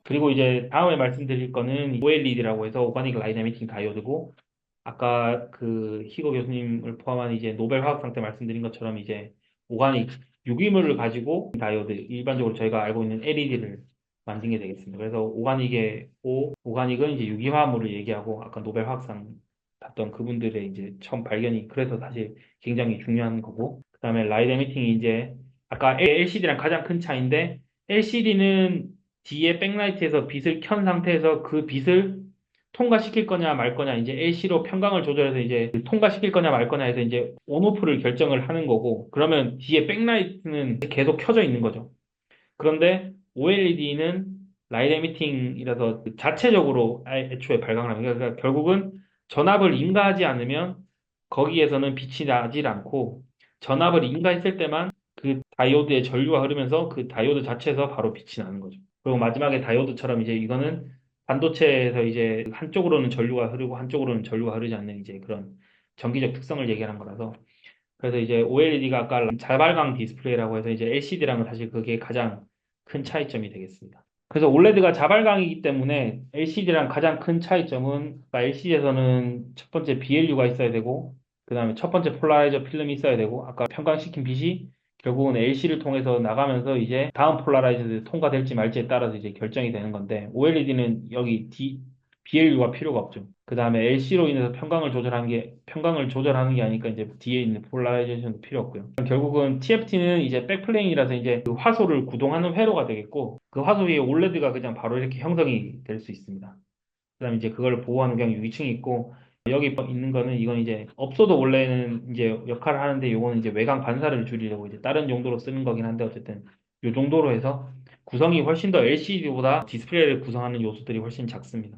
그리고 이제 다음에 말씀드릴 거는 OLED라고 해서 오가닉 라이트 에미팅 다이오드고, 아까 그 희고 교수님을 포함한 이제 노벨 화학상 때 말씀드린 것처럼 이제 오가닉 유기물을 가지고 다이오드, 일반적으로 저희가 알고 있는 LED를 만든 게 되겠습니다. 그래서 오가닉의 오가닉은 이제 유기화합물을 얘기하고, 아까 노벨 화학상 탔던 그분들의 이제 처음 발견이 그래서 사실 굉장히 중요한 거고, 그다음에 라이트 에미팅이 이제 아까 LCD랑 가장 큰 차이인데, LCD는 뒤에 백라이트에서 빛을 켠 상태에서 그 빛을 통과시킬 거냐 말 거냐, 이제 LC로 평강을 조절해서 이제 통과시킬 거냐 말 거냐 해서 이제 온오프를 결정을 하는 거고, 그러면 뒤에 백라이트는 계속 켜져 있는 거죠. 그런데 OLED는 라이트 에미팅이라서 자체적으로 애초에 발광을 합니다. 그러니까 결국은 전압을 인가하지 않으면 거기에서는 빛이 나질 않고, 전압을 인가했을 때만 그 다이오드의 전류가 흐르면서 그 다이오드 자체에서 바로 빛이 나는 거죠. 그리고 마지막에 다이오드처럼 이제 이거는 반도체에서 이제 한쪽으로는 전류가 흐르고 한쪽으로는 전류가 흐르지 않는 이제 그런 전기적 특성을 얘기하는 거라서. 그래서 이제 OLED가 아까 자발광 디스플레이라고 해서 이제 LCD랑은 사실 그게 가장 큰 차이점이 되겠습니다. 그래서 OLED가 자발광이기 때문에 LCD랑 가장 큰 차이점은, LCD에서는 첫 번째 BLU가 있어야 되고, 그 다음에 첫 번째 폴라라이저 필름이 있어야 되고, 아까 평광시킨 빛이 결국은 LC를 통해서 나가면서 이제 다음 폴라라이저를 통과될지 말지에 따라서 이제 결정이 되는 건데, OLED는 여기 BLU가 필요가 없죠. 그 다음에 LC로 인해서 평광을 조절하는 게 아니니까 이제 뒤에 있는 폴라라이제이션도 필요 없고요. 결국은 TFT는 이제 백플레인이라서 이제 그 화소를 구동하는 회로가 되겠고, 그 화소 위에 올레드가 그냥 바로 이렇게 형성이 될 수 있습니다. 그 다음에 이제 그걸 보호하는 그냥 유기층이 있고, 여기 있는 거는 이건 이제 없어도 원래는 이제 역할을 하는데, 요거는 이제 외곽 반사를 줄이려고 이제 다른 용도로 쓰는 거긴 한데, 어쨌든 요 정도로 해서 구성이 훨씬 더 LCD보다 디스플레이를 구성하는 요소들이 훨씬 작습니다.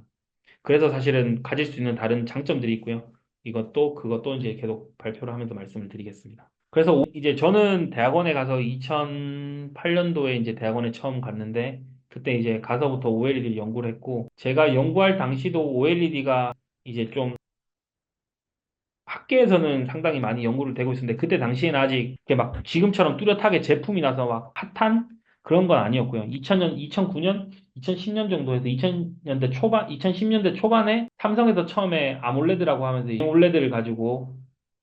그래서 사실은 가질 수 있는 다른 장점들이 있고요. 이것도 그것도 이제 계속 발표를 하면서 말씀을 드리겠습니다. 그래서 이제 저는 대학원에 가서 2008년도에 이제 대학원에 처음 갔는데, 그때 이제 가서부터 OLED를 연구를 했고, 제가 연구할 당시도 OLED가 이제 좀 학계에서는 상당히 많이 연구를 되고 있었는데, 그때 당시에는 아직 이렇게 막 지금처럼 뚜렷하게 제품이 나서 막 핫한 그런 건 아니었고요. 2000년, 2009년, 2010년 정도에서 2000년대 초반, 2010년대 초반에 삼성에서 처음에 아몰레드라고 하면서 이 아몰레드를 가지고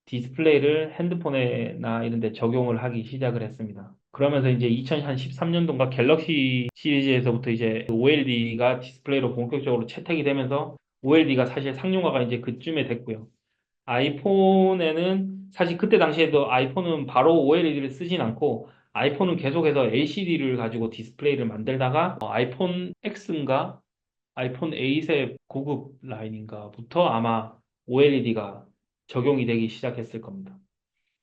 디스플레이를 핸드폰에나 이런 데 적용을 하기 시작을 했습니다. 그러면서 이제 2013년도인가 갤럭시 시리즈에서부터 이제 OLED가 디스플레이로 본격적으로 채택이 되면서, OLED가 사실 상용화가 이제 그쯤에 됐고요. 아이폰에는 사실 그때 당시에도 아이폰은 바로 OLED를 쓰진 않고, 아이폰은 계속해서 LCD를 가지고 디스플레이를 만들다가 아이폰 X인가 아이폰 8의 고급 라인인가부터 아마 OLED가 적용이 되기 시작했을 겁니다.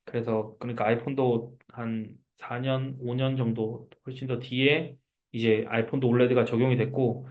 그래서 그러니까 아이폰도 한 4년, 5년 정도 훨씬 더 뒤에 이제 아이폰도 올레드가 적용이 됐고,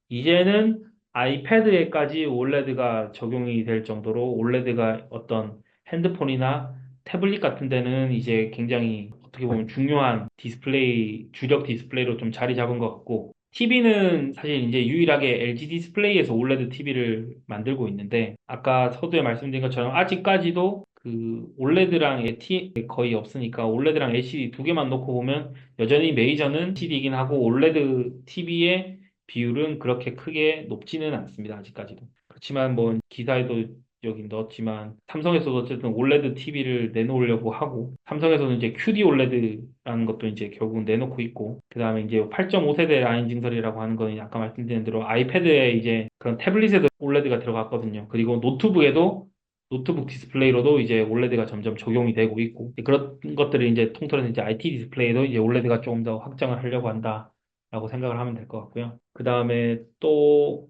이제는 아이패드에까지 올레드가 적용이 될 정도로 올레드가 어떤 핸드폰이나 태블릿 같은 데는 이제 굉장히 어떻게 보면 중요한 디스플레이, 주력 디스플레이로 좀 자리 잡은 것 같고, TV는 사실 이제 유일하게 LG 디스플레이에서 올레드 TV를 만들고 있는데, 아까 서두에 말씀드린 것처럼 아직까지도 그 올레드랑 AT 거의 없으니까 올레드랑 LCD 두 개만 놓고 보면 여전히 메이저는 LCD이긴 하고, 올레드 TV의 비율은 그렇게 크게 높지는 않습니다. 아직까지도. 그렇지만 뭐 기사에도 여기 넣었지만 삼성에서도 어쨌든 올레드 TV를 내놓으려고 하고, 삼성에서는 이제 QD 올레드라는 것도 이제 결국은 내놓고 있고, 그다음에 이제 8.5세대 라인 증설이라고 하는 거는 아까 말씀드린 대로 아이패드에 이제 그런 태블릿에도 올레드가 들어갔거든요. 그리고 노트북 디스플레이로도 이제 올레드가 점점 적용이 되고 있고, 그런 것들을 이제 통틀어서 이제 IT 디스플레이도 이제 올레드가 조금 더 확장을 하려고 한다라고 생각을 하면 될 것 같고요. 그 다음에 또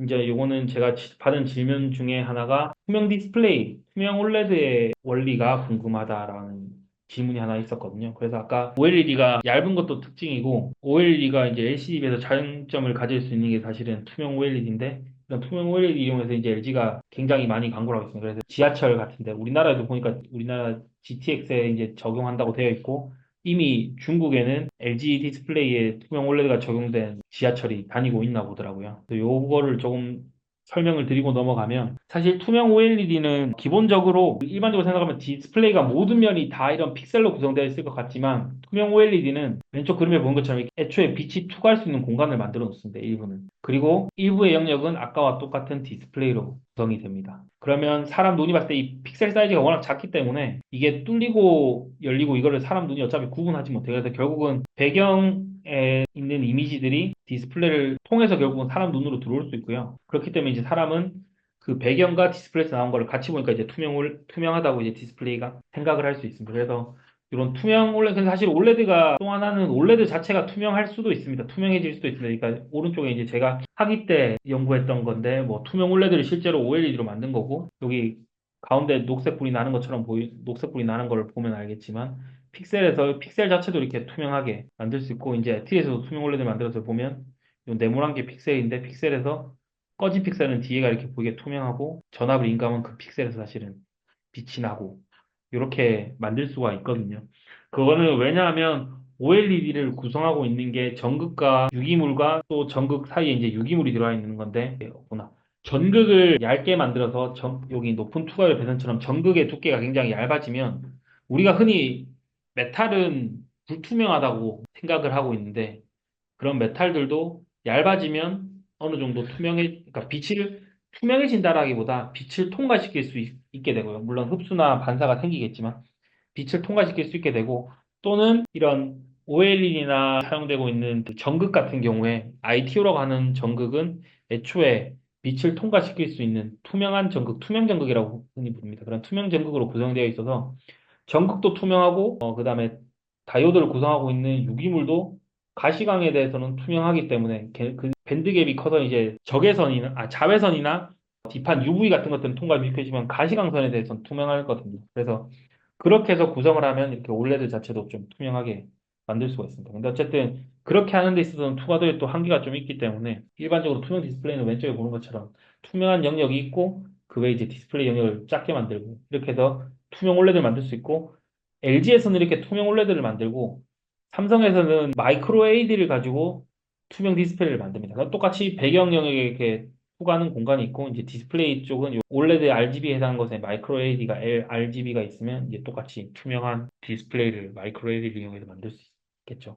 이제 요거는 제가 받은 질문 중에 하나가, 투명 디스플레이, 투명 올레드의 원리가 궁금하다라는 질문이 하나 있었거든요. 그래서 아까 OLED가 얇은 것도 특징이고, OLED가 이제 LCD에 비해서 장점을 가질 수 있는 게 사실은 투명 OLED인데, 이런 투명 OLED 이용해서 이제 LG가 굉장히 많이 광고를 하고 있습니다. 그래서 지하철 같은데, 우리나라에도 보니까 우리나라 GTX에 이제 적용한다고 되어 있고, 이미 중국에는 LG 디스플레이에 투명 올레드가 적용된 지하철이 다니고 있나 보더라고요. 그래서 요거를 조금 설명을 드리고 넘어가면 사실 투명 OLED는 기본적으로 일반적으로 생각하면 디스플레이가 모든 면이 다 이런 픽셀로 구성되어 있을 것 같지만 투명 OLED는 왼쪽 그림에 보는 것처럼 애초에 빛이 투과할 수 있는 공간을 만들어 놓습니다. 일부는. 그리고 일부의 영역은 아까와 똑같은 디스플레이로 구성이 됩니다. 그러면 사람 눈이 봤을 때 이 픽셀 사이즈가 워낙 작기 때문에 이게 뚫리고 열리고 이거를 사람 눈이 어차피 구분하지 못해요. 그래서 결국은 배경에 있는 이미지들이 디스플레이를 통해서 결국은 사람 눈으로 들어올 수 있고요. 그렇기 때문에 이제 사람은 그 배경과 디스플레이에서 나온 거를 같이 보니까 이제 투명하다고 이제 디스플레이가 생각을 할 수 있습니다. 그래서 이런 투명 올레드, 사실 올레드가 또 하나는 올레드 자체가 투명할 수도 있습니다. 투명해질 수도 있습니다. 그러니까 오른쪽에 이제 제가 학위 때 연구했던 건데 뭐 투명 올레드를 실제로 OLED로 만든 거고 여기 가운데 녹색불이 나는 것처럼 녹색불이 나는 걸 보면 알겠지만 픽셀에서 픽셀 자체도 이렇게 투명하게 만들 수 있고 이제 TL에서도 투명 올레드 만들어서 보면 이 네모난 게 픽셀인데 픽셀에서 꺼진 픽셀은 뒤에가 이렇게 보이게 투명하고 전압을 인감은 그 픽셀에서 사실은 빛이 나고 이렇게 만들 수가 있거든요. 그거는 왜냐하면 OLED를 구성하고 있는 게 전극과 유기물과 또 전극 사이에 이제 유기물이 들어와 있는 건데 없구나. 전극을 얇게 만들어서 여기 높은 투과율 배선처럼 전극의 두께가 굉장히 얇아지면 우리가 흔히 메탈은 불투명하다고 생각을 하고 있는데 그런 메탈들도 얇아지면 어느 정도 그러니까 빛을 투명해진다라기보다 빛을 통과시킬 수 있게 되고요. 물론 흡수나 반사가 생기겠지만 빛을 통과시킬 수 있게 되고 또는 이런 OLED나 사용되고 있는 그 전극 같은 경우에 ITO라고 하는 전극은 애초에 빛을 통과시킬 수 있는 투명한 전극, 투명 전극이라고 흔히 부릅니다. 그런 투명 전극으로 구성되어 있어서 전극도 투명하고 그다음에 다이오드를 구성하고 있는 유기물도 가시광에 대해서는 투명하기 때문에 그 밴드갭이 커서 이제 자외선이나 뒷판 UV 같은 것들은 통과를 시켜지만 가시광선에 대해서는 투명하거든요. 그래서 그렇게 해서 구성을 하면 이렇게 올레드 자체도 좀 투명하게 만들 수가 있습니다. 근데 어쨌든 그렇게 하는 데 있어서는 투과도에 또 한계가 좀 있기 때문에 일반적으로 투명 디스플레이는 왼쪽에 보는 것처럼 투명한 영역이 있고 그 외에 이제 디스플레이 영역을 작게 만들고 이렇게 해서 투명 올레드를 만들 수 있고 LG에서는 이렇게 투명 올레드를 만들고 삼성에서는 마이크로 AD를 가지고 투명 디스플레이를 만듭니다. 그럼 똑같이 배경 영역에 이렇게 투과하는 공간이 있고 이제 디스플레이 쪽은 올레드 RGB 해당하는 것에 마이크로 AD가 RGB가 있으면 이제 똑같이 투명한 디스플레이를 마이크로 AD를 이용해서 만들 수 있겠죠.